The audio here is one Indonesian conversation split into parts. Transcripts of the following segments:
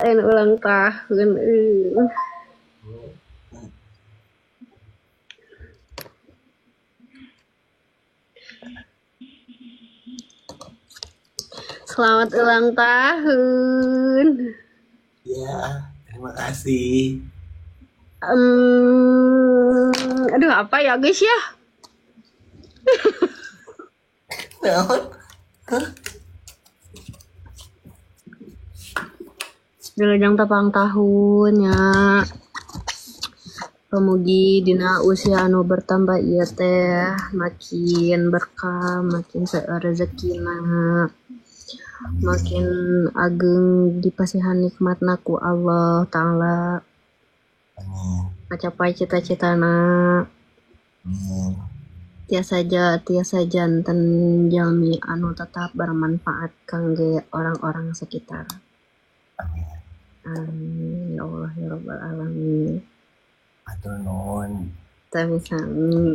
Lain ulang tahun. Selamat ulang tahun. Ya, terima kasih. Aduh, apa ya guys ya? Naon? Dilajang tepang tahun ya. Pemugi dina usia anu bertambah ieu teh makin berkah, makin seueur rezekina, makin ageng dipasihan nikmatna ku Allah Ta'ala, Amin. macapai cita-citana. Amin. Tiasa janten jalmi anu tetap bermanfaat kangge orang-orang sekitar. Amin. Amin ya Allah ya Rabbal alamin. Atur nuhun. Sami-sami.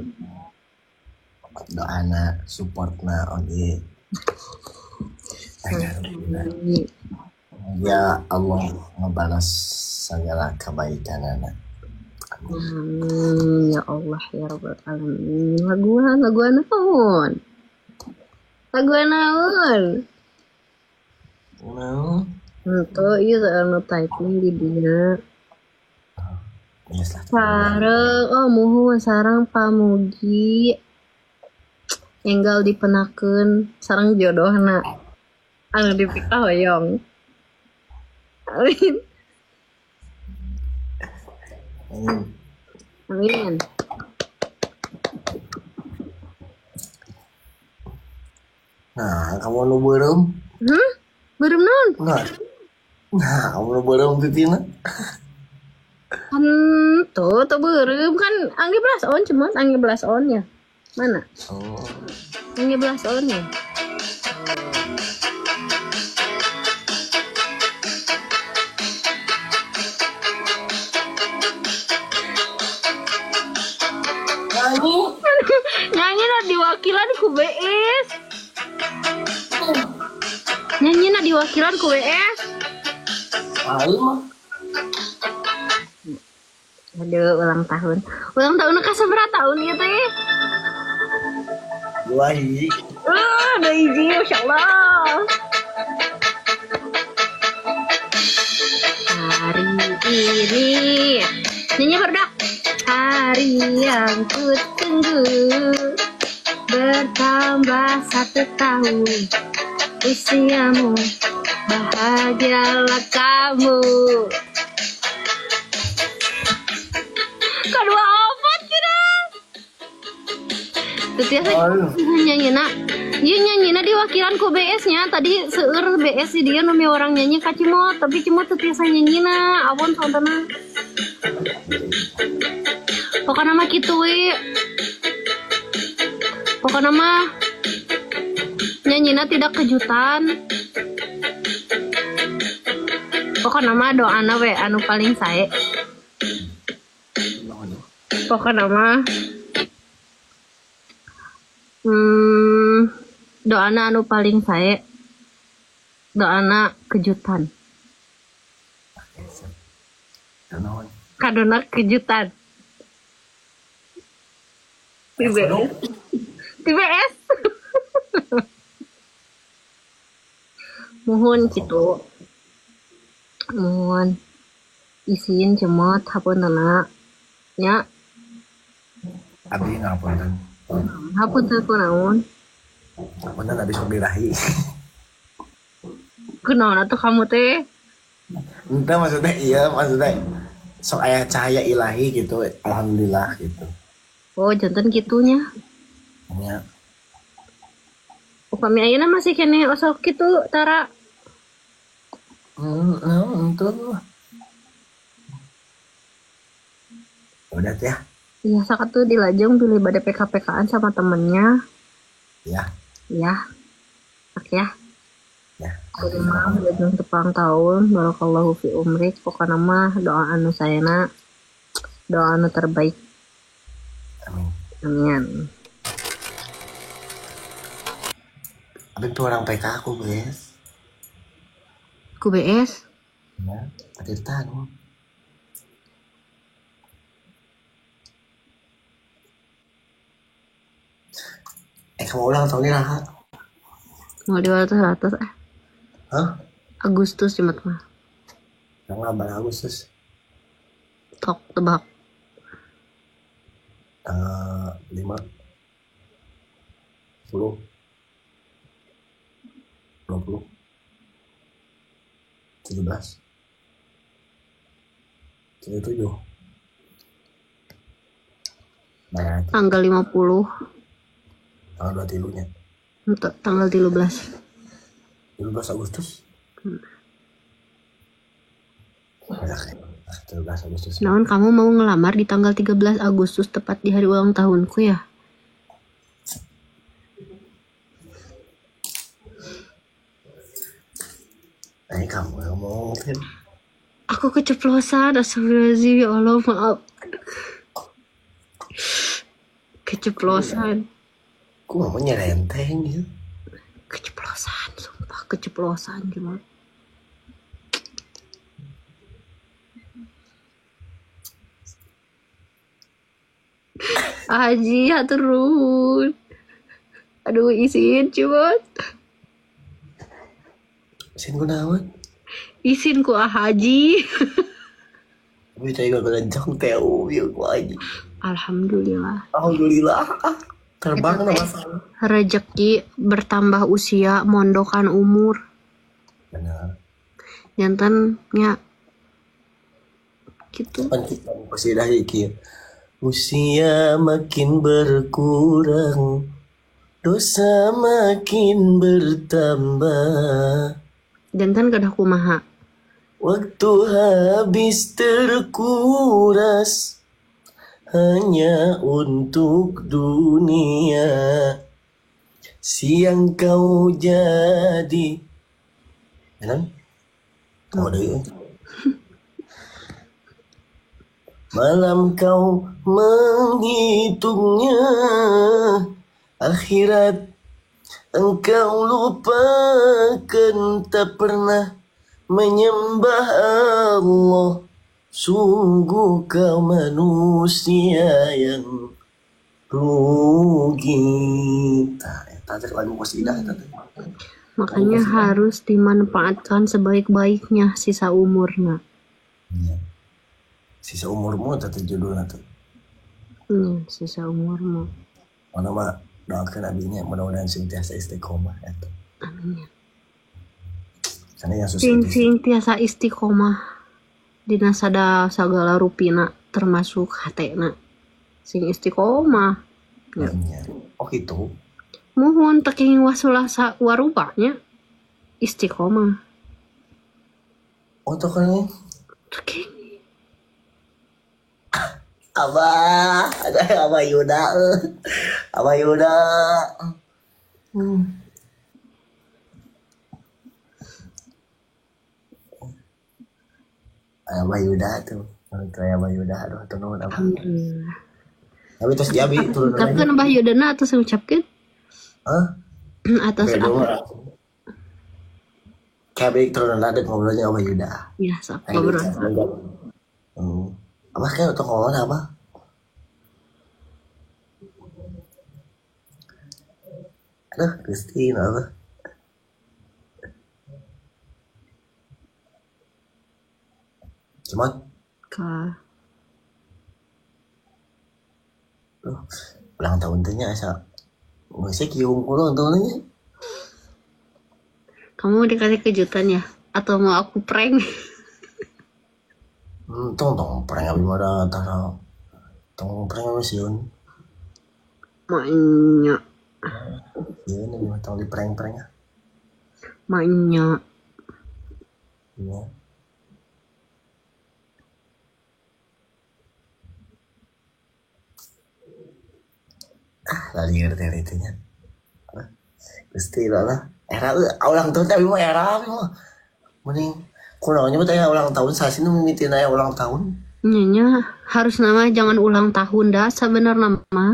Doana supportna oge. Ya Allah ngebalas segala kebaikanana. Amin ya Allah ya Rabbal alamin. Laguan naon? Laguan naon? Naon? Henteu ieu anu typing di dieu. Yes lah. Sareng muhun sareng pamugi enggal dipenakeun sareng jodohna anu dipikah hoyong. Amin. Amin. Nah, kamu nu beureum? Beureum naon? Nah, kamu nu beureum pitina? Tuh beureum kan angge belas on cuman angge belas on ya. Mana? Oh. Angge belas on ya. Nyanyi na diwakilan ku BS. Nyanyi na diwakilan ku BS. Ayo mah. Aduh, ulang tahun. Ulang tahun ka sabaraha tahun ieu teh? 2 hiji. 2 hiji, masyaallah. Hari ini nyanyi berdak. Hari yang ku tunggu bertambah 1 tahun usiamu, bahagialah kamu. Kedua opat kita. Tetiasa nyanyi nak. Iya nyanyi na diwakilan ku BS nya. Tadi seueur BS dia nu orang nyanyi ka Cimot, tapi Cimot tetiasa nyanyi na. Awon sontana. Pokoknya mah kitu we. Pokoknya mah nyanyina tidak kejutan. Pokoknya mah doana we anu paling sae. Pokoknya mah doana anu paling sae. Doana kejutan. Kadona kejutan. TBS. Mohon gitu. Mohon isin Cemot hapuntenna nya. Abdi ngapunten. Hapunten kunaon? Hapunten abdi sok dirahi. Kunaon atuh kamu teh? Entah maksudnya iya, maksudnya sok aya cahaya ilahi gitu. Alhamdulillah gitu. Oh, janten gitunya. Ya. Upami ayeuna masih kene osok kitu tara. Tuh. Udah ya. Iya, sakatu dilajeng pilih bade PK-PKan sama temennya. Ya. Ya. Oke ya. Ya. Terima dilajeng tepang tahun. Barakallahu fi umrik. Pokoknya mah doa anu sayana. Doa anu terbaik. Amin. Amin. Abdi tuh orang PK aku, guys. Ku BS. Ya, akhir tahun. Kamu ulang tahun ini lah. Mau di atas Hah? Agustus Jumat mah. Yang 8 Agustus. Tok tebak. 5 10 20 17 37 nah Tanggal 50. tanggal 23 nya Untuk tanggal 13. 17 Agustus. 13 Agustus. Naon kamu mau ngelamar di tanggal 13 Agustus tepat di hari ulang tahunku ya? Nah, kamu yang mau kan? Aku keceplosan, astagfirullahaladzim, ya Allah, maaf. Keceplosan. Aku mau nyerenteng gitu. Keceplosan, sumpah keceplosan gimana? Haji ya terus. Aduh izin cuma. Isin ku naon? Izin ku Haji. Tapi saya gak kencang teu ya ku aja. Alhamdulillah. Alhamdulillah. Terbang na masalah. Rezeki bertambah usia, mondokan umur. Benar. Jantannya gitu. Kan kita pasti dah iki. Usia makin berkurang, dosa makin bertambah. Jantan kadah kumaha. Waktu habis terkuras hanya untuk dunia. Siang kau jadi. Kan? Oh, deh. Malam kau menghitungnya, akhirat engkau lupakan, tak pernah menyembah Allah. Sungguh kau manusia yang rugi. Tadi lagu qasidah tadi. Makanya harus dimanfaatkan sebaik-baiknya sisa umurnya. Iya. Sisa umurmu tadi judulnya tuh. Sisa umurmu. Mana mah doakan abinya mudah-mudahan senantiasa istiqomah ya. Amin. Karena yang susah Sing tiasa istiqomah dina sagala rupina termasuk hatena. Sing istiqomah. ya. Oh gitu. Muhun teking wasulah warupanya istiqomah. Oh tuh kan ini. Teking Abah, ada Abah Yuda. Abah Yuda. Abah Yuda tuh. Itu Abah Yuda, aduh tuh nuhun Abah. alhamdulillah. Tapi terus di Abi turun lagi. Ucapkan Mbah Yudana atau saya ucapkan? Hah? Atas Beda apa? mah. Kayak turun lagi ngobrolnya Abah Yuda. Ya, sok ngobrol. Abah kayak untuk ngomong apa? Aduh, Christine apa? Cuman ulang tahun tanya asa musik yung ulang tahunnya. Kamu dikasih kejutan ya? Atau mau aku prank? Tong prank abi mah tara. Tong prank mesin. Maknya. Iya nih mah tong di prank ya. Maknya. Iya. Lali ngerti itunya. Gusti lah. Era ulang tahun tapi mah era mah. Mending kunaonnya mah teh ulang tahun sasina mimitin aya ulang tahun. Nyanya harus nama jangan ulang tahun dah sebenarnya nama.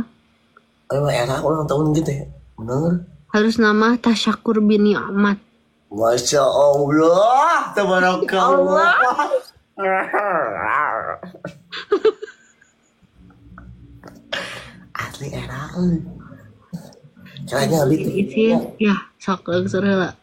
Ayo era ulang tahun gitu ya. Bener. Harus nama tasyakur bin ni'mat. Masya Allah, tabarakallah. Asli era. Caranya Isi ya sok geus heula.